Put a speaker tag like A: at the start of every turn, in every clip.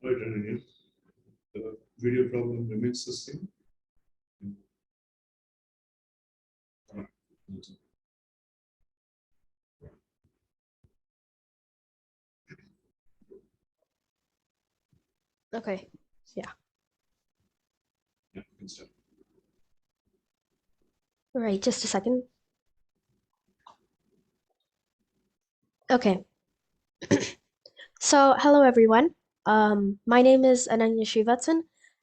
A: Right, Ananya. The video problem remains the same.
B: Okay, yeah.
A: Yeah, you can start.
B: All right, just a second. Okay. So, hello everyone. My name is Ananya Srivatsan,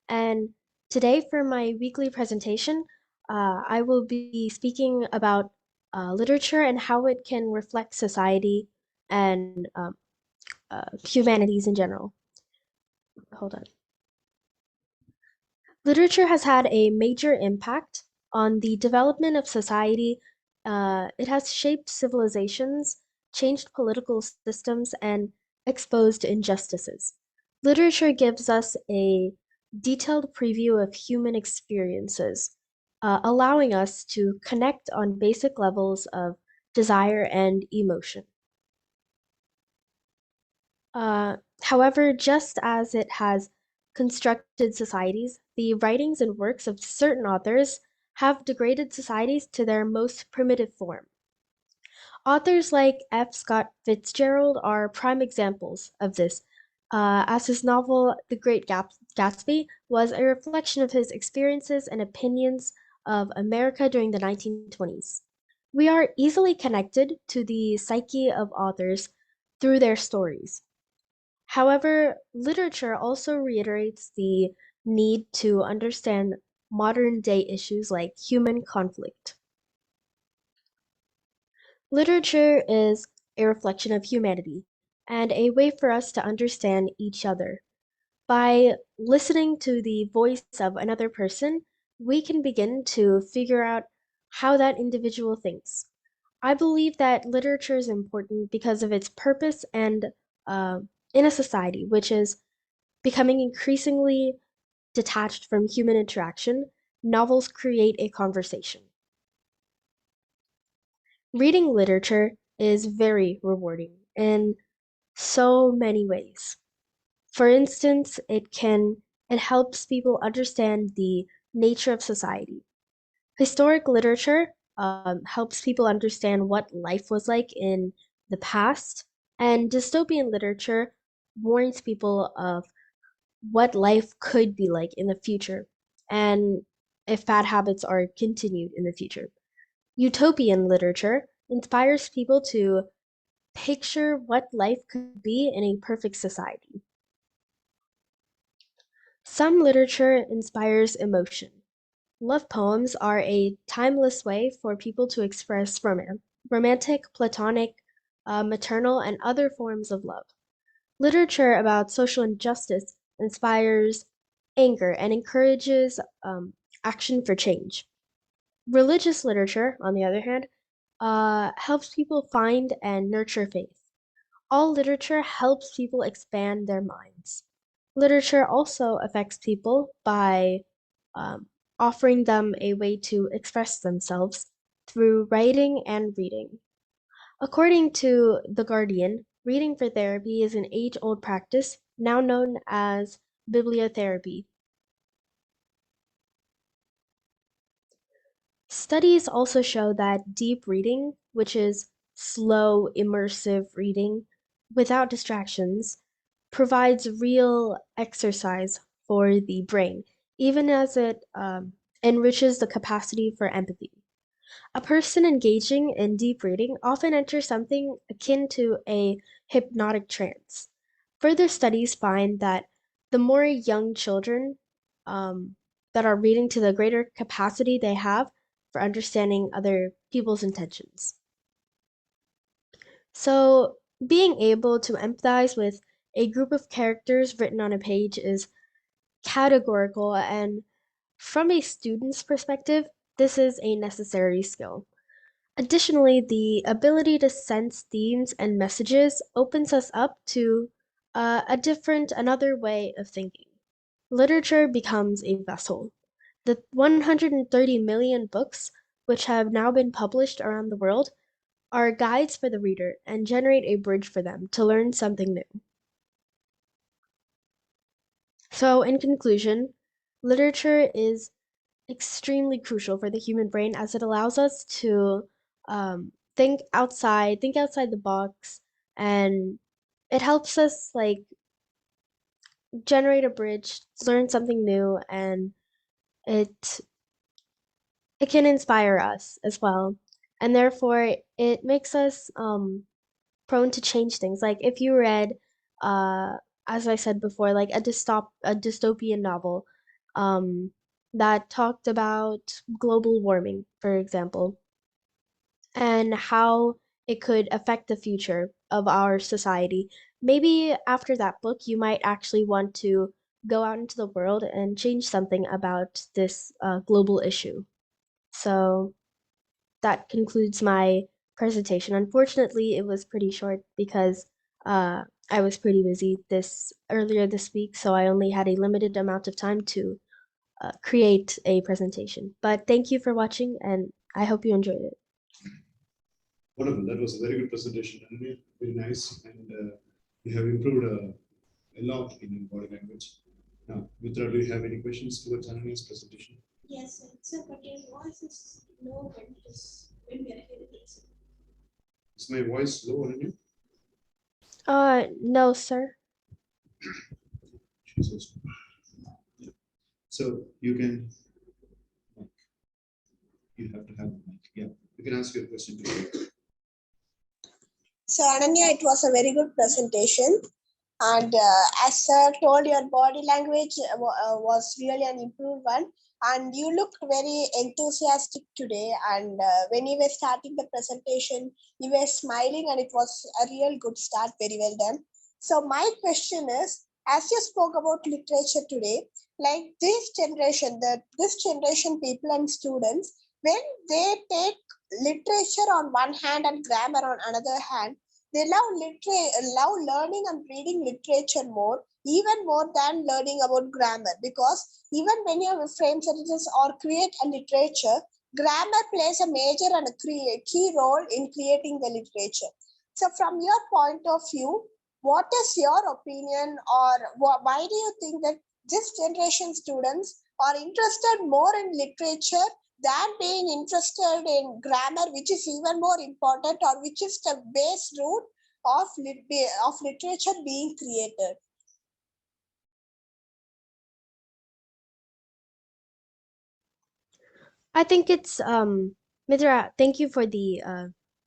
B: and today for my weekly presentation, I will be speaking about literature and how it can reflect society and humanities in general. Hold on. Literature has had a major impact on the development of society. It has shaped civilizations, changed political systems, and exposed injustices. Literature gives us a detailed preview of human experiences, allowing us to connect on basic levels of desire and emotion. However, just as it has constructed societies, the writings and works of certain authors have degraded societies to their most primitive form. Authors like F. Scott Fitzgerald are prime examples of this, as his novel The Great Gatsby was a reflection of his experiences and opinions of America during the 1920s. We are easily connected to the psyche of authors through their stories. However, literature also reiterates the need to understand modern day issues like human conflict. Literature is a reflection of humanity and a way for us to understand each other. By listening to the voice of another person, we can begin to figure out how that individual thinks. I believe that literature is important because of its purpose and uh, in a society, which is becoming increasingly detached from human interaction, novels create a conversation. Reading literature is very rewarding in so many ways. For instance, it helps people understand the nature of society. Historic literature helps people understand what life was like in the past, and dystopian literature warns people of what life could be like in the future and if bad habits are continued in the future. Utopian literature inspires people to picture what life could be in a perfect society. Some literature inspires emotion. Love poems are a timeless way for people to express romantic, platonic, maternal, and other forms of love. Literature about social injustice inspires anger and encourages action for change. Religious literature, on the other hand, helps people find and nurture faith. All literature helps people expand their minds. Literature also affects people by um, offering them a way to express themselves through writing and reading. According to The Guardian, reading for therapy is an age-old practice now known as bibliotherapy. Studies also show that deep reading, which is slow, immersive reading without distractions, provides real exercise for the brain, even as it enriches the capacity for empathy. A person engaging in deep reading often enters something akin to a hypnotic trance. Further studies find that the more young children that are reading, to the greater capacity they have for understanding other people's intentions. So, being able to empathize with a group of characters written on a page is categorical, and from a student's perspective, this is a necessary skill. Additionally, the ability to sense themes and messages opens us up to another way of thinking. Literature becomes a vessel. The 130 million books, which have now been published around the world, are guides for the reader and generate a bridge for them to learn something new. So, in conclusion, literature is extremely crucial for the human brain as it allows us to think outside the box, and it helps us like generate a bridge, learn something new, and it it can inspire us as well. And therefore, it makes us prone to change things. Like if you read, uh, as I said before, like a dystopian novel, um, that talked about global warming, for example, and how it could affect the future of our society. Maybe after that book, you might actually want to go out into the world and change something about this global issue. So that concludes my presentation. Unfortunately, it was pretty short because I was pretty busy this earlier this week, so I only had a limited amount of time to create a presentation. But thank you for watching, and I hope you enjoyed it.
A: Wonderful. That was a very good presentation, Ananya. Very nice. And you have improved a lot in your body language. Now, Mitra, do you have any questions towards Ananya's presentation?
C: Yes, sir, but your voice is low when we are hearing it.
A: Is my voice low, Ananya?
B: No, sir.
A: Jesus. So you can, you have to have a mic. Yeah, you can ask your question to me.
C: So Ananya, it was a very good presentation. And as sir told, your body language was really an improved one. And you looked very enthusiastic today. And when you were starting the presentation, you were smiling and it was a real good start. Very well done. So my question is, as you spoke about literature today, like this generation people and students, when they take literature on one hand and grammar on another hand, they love learning and reading literature more, even more than learning about grammar. Because even when you frame sentences or create a literature, grammar plays a major and a key role in creating the literature. So, from your point of view, what is your opinion, or why do you think that this generation students are interested more in literature than being interested in grammar, which is even more important, or which is the base root of literature being created?
B: I think it's Mitra, thank you for the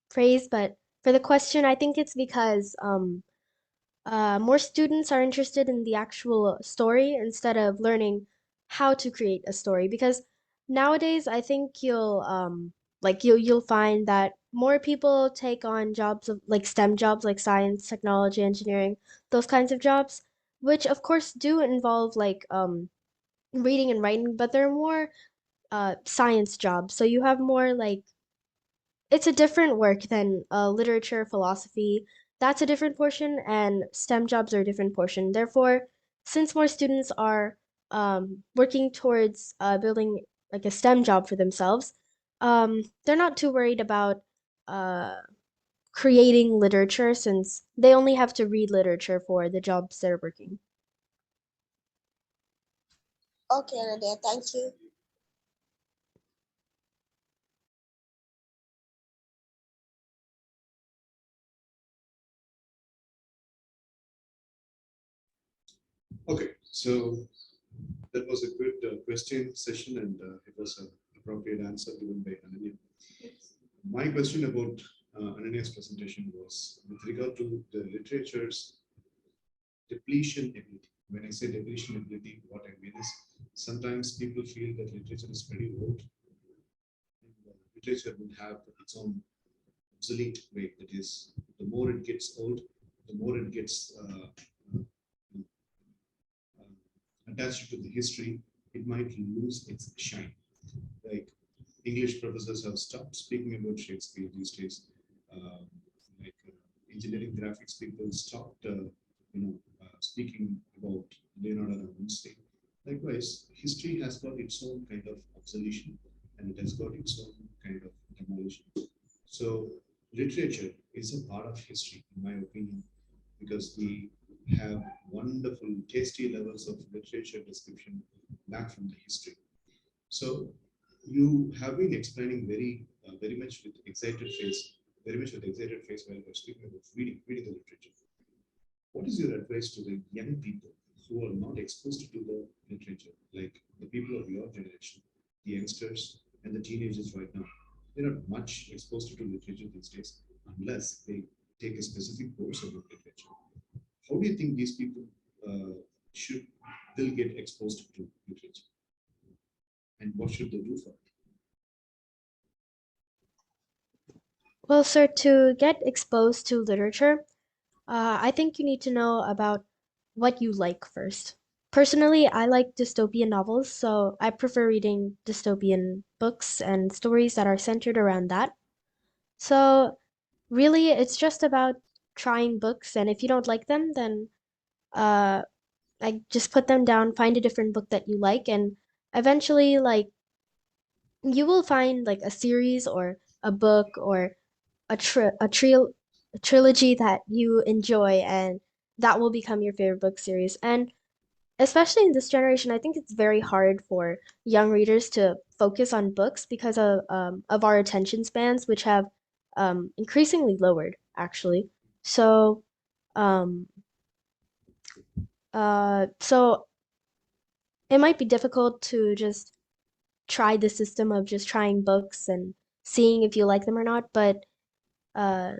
B: praise, but for the question, I think it's because more students are interested in the actual story instead of learning how to create a story. Because nowadays, I think you'll find that more people take on jobs of like STEM jobs, like science, technology, engineering, those kinds of jobs, which of course do involve like reading and writing, but they're more science jobs. So you have more like it's a different work than literature, philosophy. That's a different portion, and STEM jobs are a different portion. Therefore, since more students are working towards building like a STEM job for themselves, they're not too worried about uh, creating literature since they only have to read literature for the jobs they're working.
C: Okay, Nadia, thank you.
A: Okay, so that was a good question session, and it was an appropriate answer given by Ananya. My question about Ananya's presentation was with regard to the literature's depletion ability. When I say depletion ability, what I mean is sometimes people feel that literature is very old, and literature will have its own obsolete way. That is, the more it gets old, the more it gets attached to the history, it might lose its shine. Like English professors have stopped speaking about Shakespeare these days. Uh, like engineering graphics people stopped, speaking about Leonardo da Vinci. Likewise, history has got its own kind of obsolescence, and it has got its own kind of demolition. So literature is a part of history, in my opinion, because the have wonderful, tasty levels of literature description back from the history. So you have been explaining very much with excited face, while you're speaking about reading the literature. What is your advice to the young people who are not exposed to the literature, like the people of your generation, the youngsters and the teenagers right now? They're not much exposed to literature these days unless they take a specific course about literature. How do you think these people should will get exposed to literature, and what should they do for it?
B: Well, sir, to get exposed to literature, I think you need to know about what you like first. Personally, I like dystopian novels, so I prefer reading dystopian books and stories that are centered around that. So, really, it's just about trying books, and if you don't like them, then uh, like just put them down, find a different book that you like, and eventually, like you will find like a series or a book or a trilogy that you enjoy, and that will become your favorite book series. And especially in this generation, I think it's very hard for young readers to focus on books because of our attention spans, which have increasingly lowered, actually. So, um, so it might be difficult to just try the system of just trying books and seeing if you like them or not, but uh,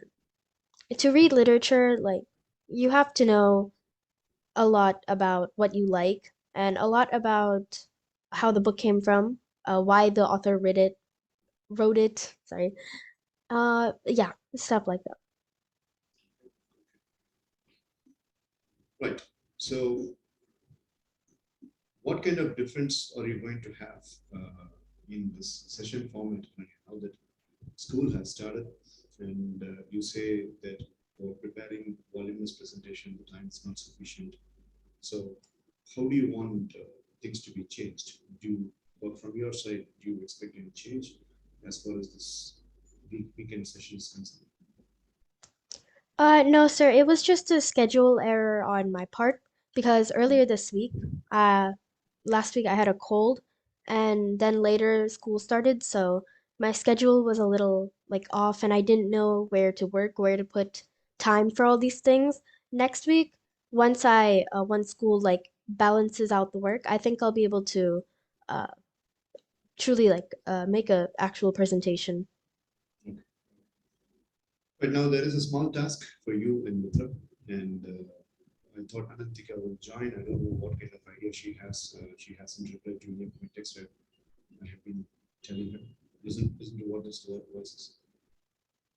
B: to read literature, like you have to know a lot about what you like and a lot about how the book came from, why the author wrote it, sorry. Yeah, stuff like that.
A: Right. So what kind of difference are you going to have in this session format now that school has started, and you say that for preparing voluminous presentation, the time is not sufficient. So how do you want things to be changed? Do you, or from your side, do you expect any change as far as this weekend session is concerned?
B: No, sir, it was just a schedule error on my part because earlier this week, uh, last week I had a cold and then later school started, so my schedule was a little like off and I didn't know where to work, where to put time for all these things. Next week, once school like balances out the work, I think I'll be able to uh truly like make a actual presentation.
A: Okay. But now there is a small task for you in Mitra, and I thought Anantika will join. I don't know what kind of idea she has. She hasn't replied to any of my text. I have been telling her, listen to what this voice is.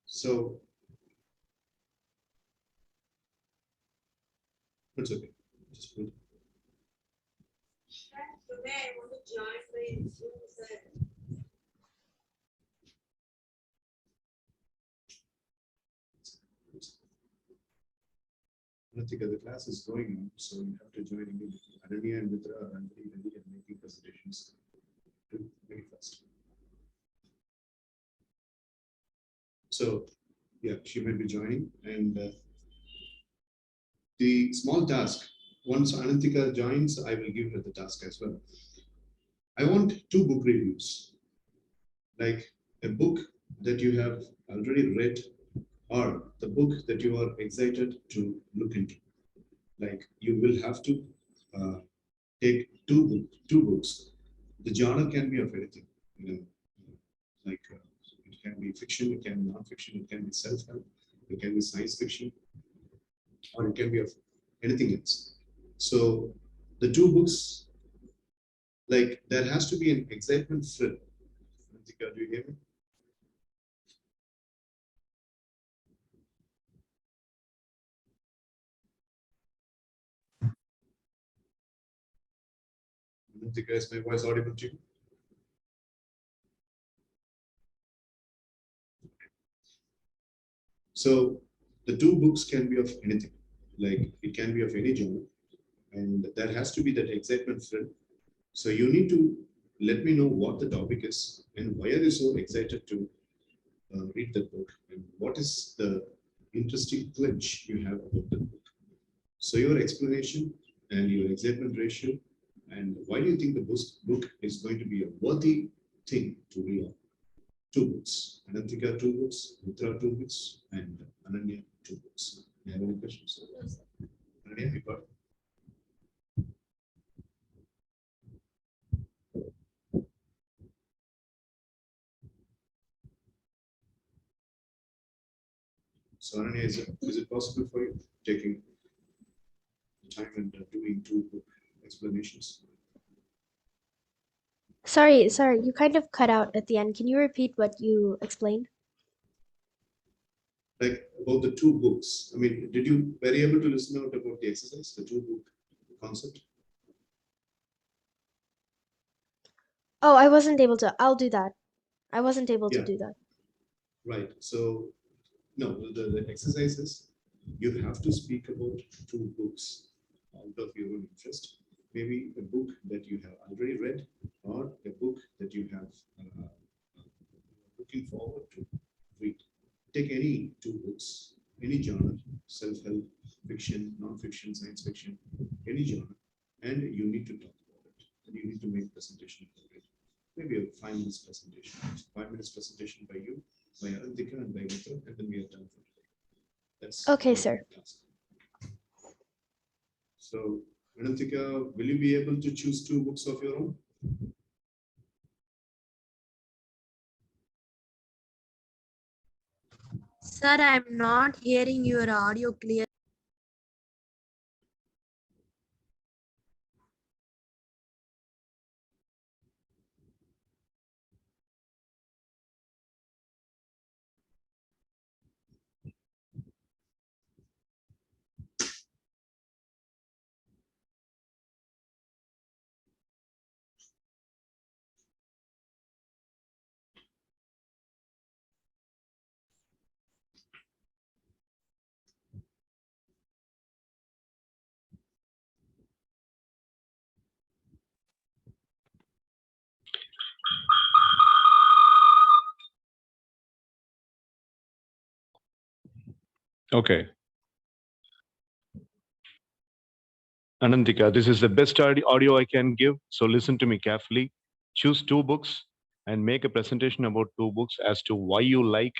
A: So it's okay. Just put.
D: Today I want to join the Zoom set.
A: Anantika, the class is going on, so you have to join immediately. Ananya and Mitra are already ready and making presentations. Do very fast. So yeah, she might be joining, and the small task. Once Anantika joins, I will give her the task as well. I want 2 book reviews, like a book that you have already read or the book that you are excited to look into. Like you will have to uh, take two books. The genre can be of anything, you know, like it can be fiction, it can be non-fiction, it can be self-help, it can be science fiction, or it can be of anything else. So the 2 books, like there has to be an excitement thrill. Ritika, do you hear me? Ritika, is my voice audible to you? So the 2 books can be of anything, like it can be of any genre, and there has to be that excitement thrill. So you need to let me know what the topic is and why are you so excited to read the book, and what is the interesting clinch you have about the book. So your explanation and your excitement ratio, and why do you think the book is going to be a worthy thing to read? 2 books. Anantika 2 books, Mitra 2 books, and Ananya 2 books. Do you have any questions? Ananya, you got it? So Ananya, is it possible for you taking time and doing 2 book explanations?
B: Sorry, you kind of cut out at the end. Can you repeat what you explained?
A: Like about the 2 books. I mean, were you able to listen out about the exercise, the 2 book concept?
B: Oh, I wasn't able to. I'll do that. I wasn't able to
A: Yeah.
B: do that.
A: Right. So, no, the exercise is you have to speak about 2 books out of your own interest. Maybe a book that you have already read, or a book that you have looking forward to read. Take any 2 books, any genre, self-help, fiction, non-fiction, science fiction, any genre, and you need to talk about it. And you need to make a presentation about it. Maybe a 5 minutes presentation. 5 minutes presentation by you, by Arantika and by Mitra, and then we are done for today. That's
B: Okay,
A: your
B: sir.
A: task. So, Arantika, will you be able to choose 2 books of your own?
E: Sir, I'm not hearing your audio clear.
F: Okay. Anantika, this is the best audio I can give. So listen to me carefully. Choose 2 books and make a presentation about 2 books as to why you like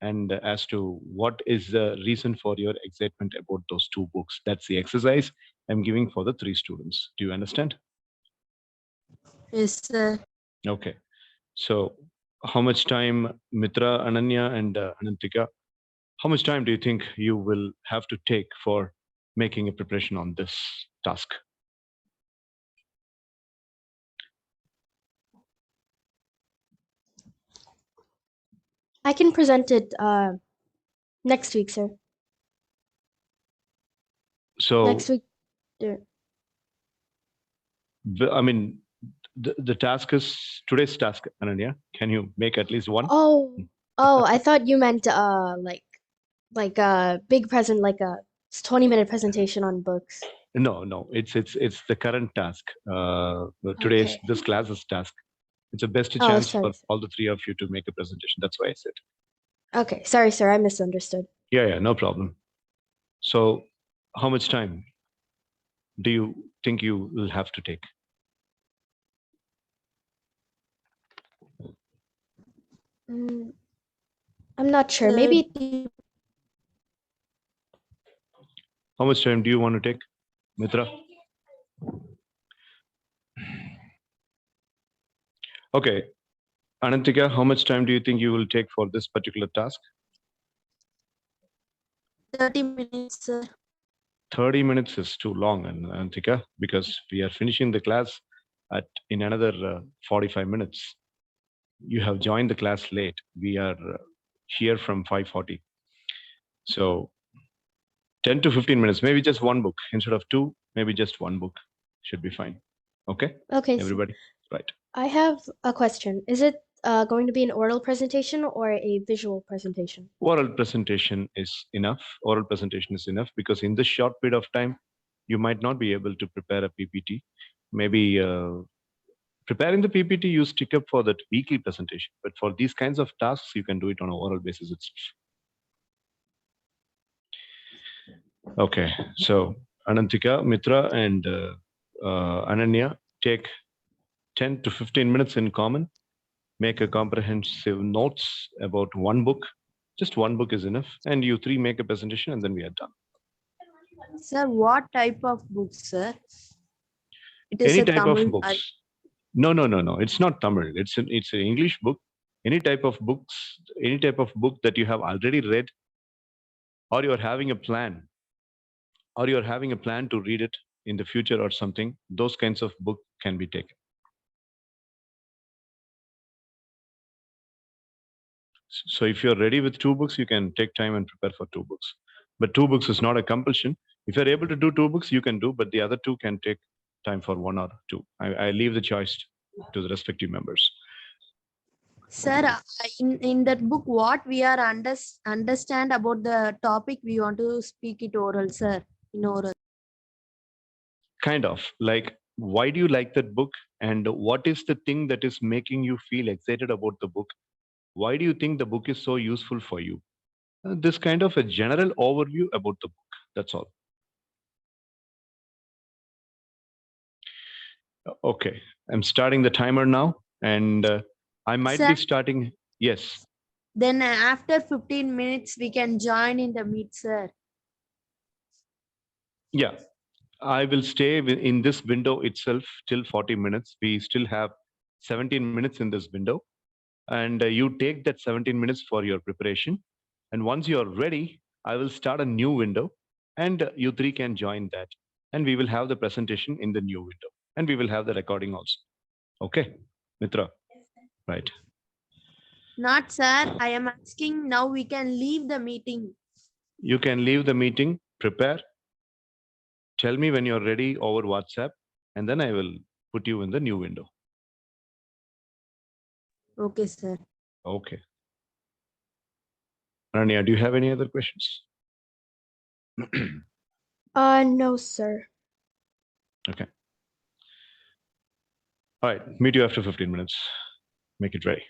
F: and as to what is the reason for your excitement about those 2 books. That's the exercise I'm giving for the 3 students. Do you understand?
E: Yes, sir.
F: Okay. So how much time, Mitra, Ananya, and Anantika, how much time do you think you will have to take for making a preparation on this task?
B: I can present it next week, sir.
F: So
B: Next week. Yeah.
F: I mean, the task is today's task, Ananya. Can you make at least one?
B: Oh, I thought you meant like a big like a 20-minute presentation on books.
F: No. It's the current task. Today's
B: Okay.
F: this class's task. It's a best
B: Oh,
F: chance
B: sorry.
F: for all the 3 of you to make a presentation. That's why I said.
B: Okay, sorry, sir. I misunderstood.
F: Yeah, no problem. So, how much time do you think you will have to take?
B: I'm not sure. Maybe
F: How much time do you want to take, Mitra? Okay, Anantika, how much time do you think you will take for this particular task?
E: 30 minutes, sir.
F: 30 minutes is too long, Anantika, because we are finishing the class in another 45 minutes. You have joined the class late. We are here from 5:40. So 10 to 15 minutes, maybe just one book instead of 2, maybe just one book should be fine. Okay,
B: okay.
F: everybody, right?
B: I have a question. Is it going to be an oral presentation or a visual presentation?
F: Oral presentation is enough. Oral presentation is enough because in this short period of time, you might not be able to prepare a PPT. Maybe preparing the PPT, you stick up for that weekly presentation. But for these kinds of tasks, you can do it on an oral basis itself. Okay, so Anantika, Mitra, and Ananya, take 10 to 15 minutes in common. Make a comprehensive notes about one book. Just one book is enough. And you three make a presentation and then we are done.
E: Sir, what type of books, sir? It is
F: Any
E: a
F: type
E: Tamil.
F: of books. No. It's not Tamil. It's an English book. Any type of books, any type of book that you have already read, or you're having a plan, or you're having a plan to read it in the future or something, those kinds of book can be taken. So if you're ready with 2 books, you can take time and prepare for 2 books. But 2 books is not a compulsion. If you're able to do 2 books, you can do, but the other 2 can take time for 1 or 2. I leave the choice to the respective members.
E: Sir, in that book, what we are understand about the topic we want to speak it oral, sir, in oral.
F: Kind of like, why do you like that book? And what is the thing that is making you feel excited about the book? Why do you think the book is so useful for you? This kind of a general overview about the book. That's all. Okay, I'm starting the timer now, and I might be
E: Sir?
F: starting. Yes.
E: Then after 15 minutes, we can join in the meet, sir.
F: Yeah, I will stay in this window itself till 40 minutes. We still have 17 minutes in this window, and you take that 17 minutes for your preparation. And once you're ready, I will start a new window, and you three can join that. And we will have the presentation in the new window, and we will have the recording also. Okay, Mitra? Right.
E: Not, sir. I am asking now we can leave the meeting.
F: You can leave the meeting, prepare. Tell me when you're ready over WhatsApp, and then I will put you in the new window.
E: Okay, sir.
F: Okay. Rania, do you have any other questions?
B: No, sir.
F: Okay. All right. Meet you after 15 minutes. Make it ready.